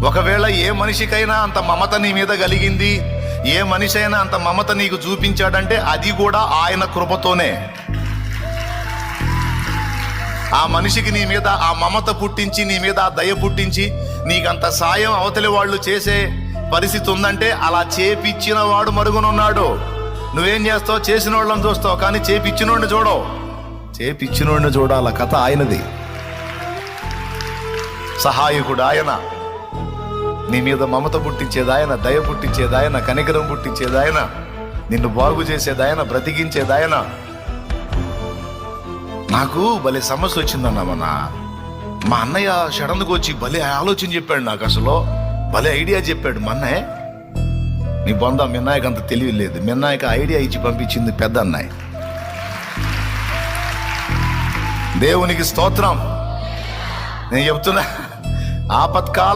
ఒకవేళ ఏ మనిషికైనా అంత మమత నీ మీద కలిగింది, ఏ మనిషి అయినా అంత మమత నీకు చూపించాడంటే అది కూడా ఆయన కృపతోనే. ఆ మనిషికి నీ మీద ఆ మమత పుట్టించి, నీ మీద ఆ దయ పుట్టించి, నీకంత సాయం అవతలి వాళ్ళు చేసే పరిస్థితి ఉందంటే అలా చేపిచ్చిన వాడు మరుగునున్నాడు. నువ్వేం చేస్తావు? చేసిన వాళ్ళని చూస్తావు, కానీ చేపిచ్చినోడిని చూడవు. చేపిచ్చినోడిని చూడాల, కథ ఆయనది. సహాయకుడు ఆయన, నీ మీద మమత పుట్టించేది ఆయన, దయ పుట్టించేది ఆయన, కనికరం పుట్టించేది ఆయన, నిన్ను బాగు చేసేది ఆయన, బ్రతికించేది ఆయన. నాకు భలే సమస్య వచ్చిందన్న మా అన్నయ్య సడన్గా వచ్చి భలే ఆలోచన చెప్పాడు నాకు. అసలు భలే ఐడియా చెప్పాడు మా అన్నయ్య. నీ బొంద మిన్నాయకు అంత తెలివి లేదు. మిన్నాయకు ఐడియా ఇచ్చి పంపించింది పెద్ద అన్నయ్య. దేవునికి స్తోత్రం. నేను చెప్తున్నా, ఆపత్కాల